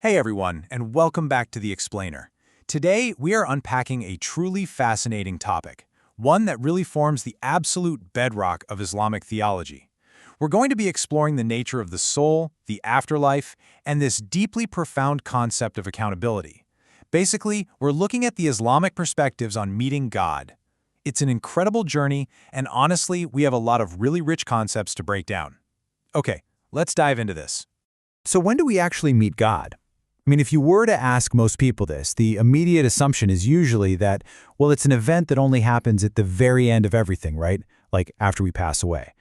Hey everyone, and welcome back to The Explainer. Today, we are unpacking a truly fascinating topic, one that really forms the absolute bedrock of Islamic theology. We're going to be exploring the nature of the soul, the afterlife, and this deeply profound concept of accountability. Basically, we're looking at the Islamic perspectives on meeting God. It's an incredible journey, and honestly, we have a lot of really rich concepts to break down. Okay, let's dive into this. So when do we actually meet God? I mean, if you were to ask most people this, the immediate assumption is usually that, well, it's an event that only happens at the very end of everything, right? Like after we pass away.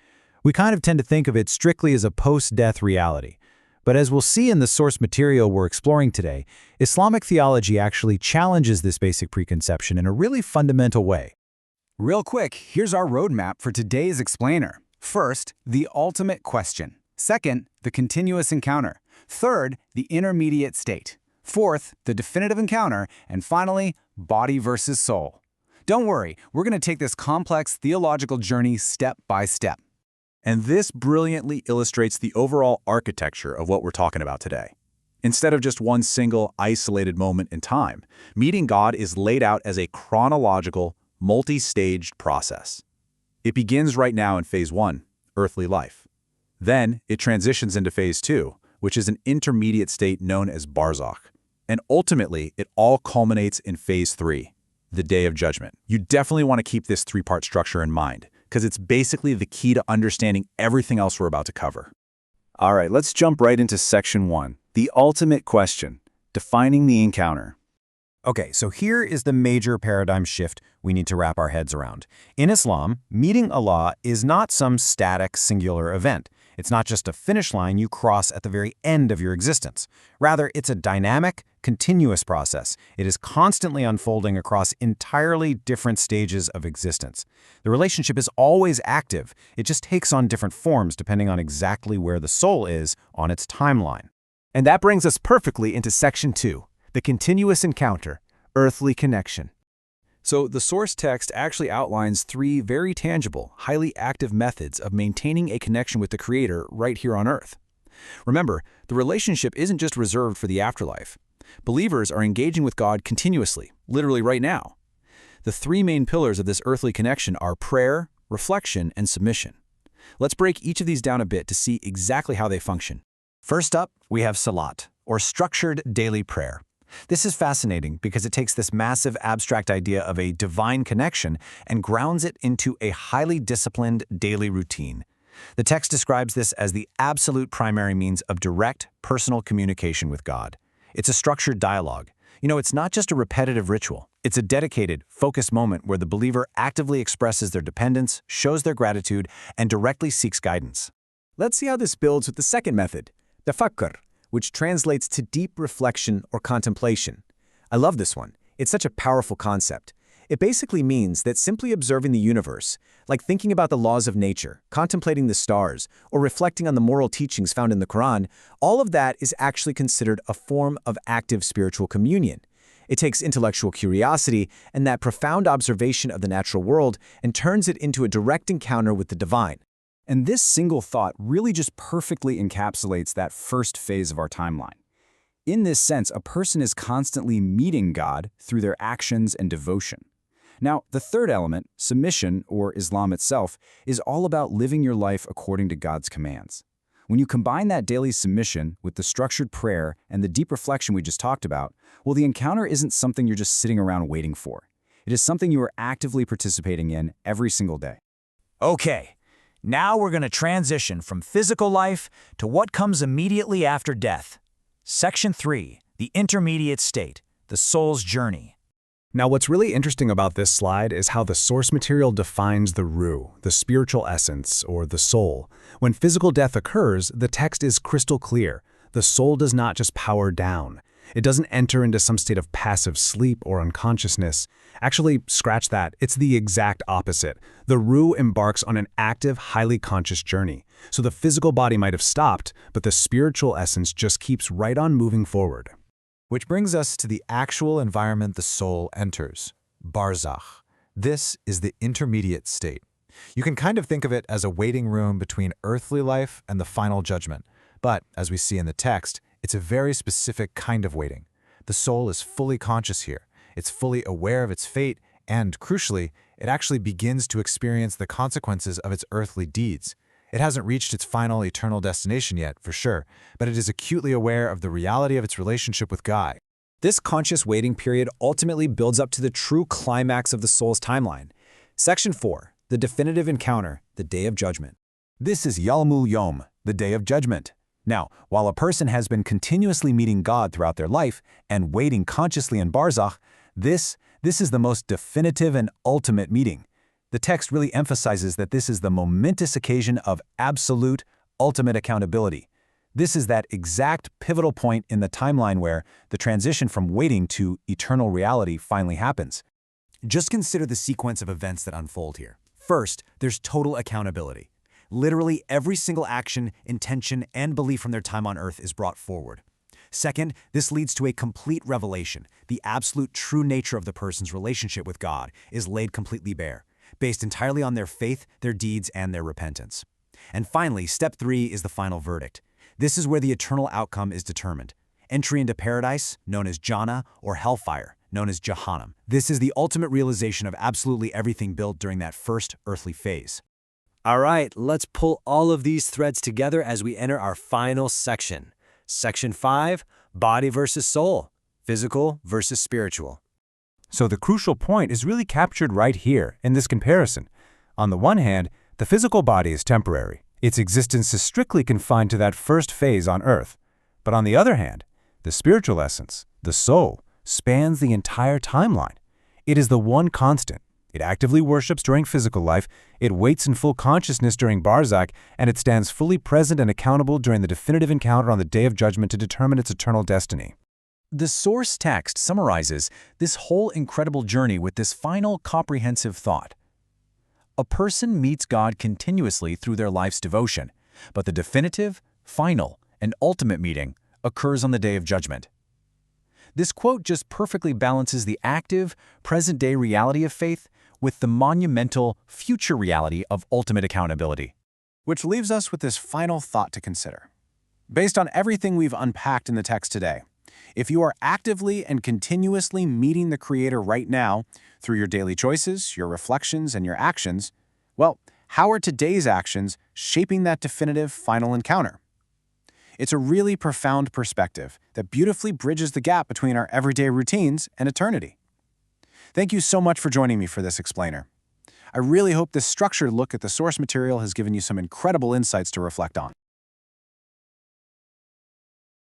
We kind of tend to think of it strictly as a post-death reality. But as we'll see in the source material we're exploring today, Islamic theology actually challenges this basic preconception in a really fundamental way. Real quick, here's our roadmap for today's explainer. First, the ultimate question. Second, the continuous encounter. Third, the intermediate state. Fourth, the definitive encounter. And finally, body versus soul. Don't worry, we're going to take this complex theological journey step by step. And this brilliantly illustrates the overall architecture of what we're talking about today. Instead of just one single, isolated moment in time, meeting God is laid out as a chronological, multi-staged process. It begins right now in Phase 1, earthly life. Then, it transitions into Phase 2, which is an intermediate state known as Barzakh. And ultimately, it all culminates in Phase 3, the Day of Judgment. You definitely want to keep this three-part structure in mind, because it's basically the key to understanding everything else we're about to cover. All right, let's jump right into Section 1, the ultimate question, defining the encounter. Okay, so here is the major paradigm shift we need to wrap our heads around. In Islam, meeting Allah is not some static, singular event. It's not just a finish line you cross at the very end of your existence. Rather, it's a dynamic, continuous process. It is constantly unfolding across entirely different stages of existence. The relationship is always active. It just takes on different forms depending on exactly where the soul is on its timeline. And that brings us perfectly into Section 2, the continuous encounter, earthly connection. So the source text actually outlines three very tangible, highly active methods of maintaining a connection with the Creator right here on Earth. Remember, the relationship isn't just reserved for the afterlife. Believers are engaging with God continuously, literally right now. The three main pillars of this earthly connection are prayer, reflection, and submission. Let's break each of these down a bit to see exactly how they function. First up, we have Salat, or structured daily prayer. This is fascinating because it takes this massive abstract idea of a divine connection and grounds it into a highly disciplined daily routine. The text describes this as the absolute primary means of direct, personal communication with God. It's a structured dialogue. It's not just a repetitive ritual. It's a dedicated, focused moment where the believer actively expresses their dependence, shows their gratitude, and directly seeks guidance. Let's see how this builds with the second method, tafakkar, which translates to deep reflection or contemplation. I love this one. It's such a powerful concept. It basically means that simply observing the universe, like thinking about the laws of nature, contemplating the stars, or reflecting on the moral teachings found in the Quran, all of that is actually considered a form of active spiritual communion. It takes intellectual curiosity and that profound observation of the natural world and turns it into a direct encounter with the divine. And this single thought really just perfectly encapsulates that first phase of our timeline. In this sense, a person is constantly meeting God through their actions and devotion. Now, the third element, submission, or Islam itself, is all about living your life according to God's commands. When you combine that daily submission with the structured prayer and the deep reflection we just talked about, well, the encounter isn't something you're just sitting around waiting for. It is something you are actively participating in every single day. Okay. Now we're going to transition from physical life to what comes immediately after death. Section 3, the intermediate state, the soul's journey. Now, what's really interesting about this slide is how the source material defines the ruh, the spiritual essence, or the soul. When physical death occurs, the text is crystal clear. The soul does not just power down. It doesn't enter into some state of passive sleep or unconsciousness. Actually, scratch that. It's the exact opposite. The ruh embarks on an active, highly conscious journey. So the physical body might have stopped, but the spiritual essence just keeps right on moving forward. Which brings us to the actual environment the soul enters, Barzakh. This is the intermediate state. You can kind of think of it as a waiting room between earthly life and the final judgment. But, as we see in the text, It's a very specific kind of waiting. The soul is fully conscious here. It's fully aware of its fate, and, crucially, it actually begins to experience the consequences of its earthly deeds. It hasn't reached its final eternal destination yet, for sure, but it is acutely aware of the reality of its relationship with God. This conscious waiting period ultimately builds up to the true climax of the soul's timeline. Section 4, the definitive encounter, the Day of Judgment. This is Yawmul Yom, the Day of Judgment. Now, while a person has been continuously meeting God throughout their life and waiting consciously in Barzakh, this is the most definitive and ultimate meeting. The text really emphasizes that this is the momentous occasion of absolute, ultimate accountability. This is that exact pivotal point in the timeline where the transition from waiting to eternal reality finally happens. Just consider the sequence of events that unfold here. First, there's total accountability. Literally every single action, intention, and belief from their time on earth is brought forward. Second, this leads to a complete revelation. The absolute true nature of the person's relationship with God is laid completely bare, based entirely on their faith, their deeds, and their repentance. And finally, step 3 is the final verdict. This is where the eternal outcome is determined. Entry into paradise, known as Jannah, or hellfire, known as Jahannam. This is the ultimate realization of absolutely everything built during that first earthly phase. All right, let's pull all of these threads together as we enter our final section. Section 5, body versus soul, physical versus spiritual. So the crucial point is really captured right here in this comparison. On the one hand, the physical body is temporary. Its existence is strictly confined to that first phase on earth. But on the other hand, the spiritual essence, the soul, spans the entire timeline. It is the one constant. It actively worships during physical life, it waits in full consciousness during Barzakh, and it stands fully present and accountable during the definitive encounter on the Day of Judgment to determine its eternal destiny. The source text summarizes this whole incredible journey with this final comprehensive thought. A person meets God continuously through their life's devotion, but the definitive, final, and ultimate meeting occurs on the Day of Judgment. This quote just perfectly balances the active, present-day reality of faith with the monumental, future reality of ultimate accountability. Which leaves us with this final thought to consider. Based on everything we've unpacked in the text today, if you are actively and continuously meeting the Creator right now through your daily choices, your reflections, and your actions, well, how are today's actions shaping that definitive final encounter? It's a really profound perspective that beautifully bridges the gap between our everyday routines and eternity. Thank you so much for joining me for this explainer. I really hope this structured look at the source material has given you some incredible insights to reflect on.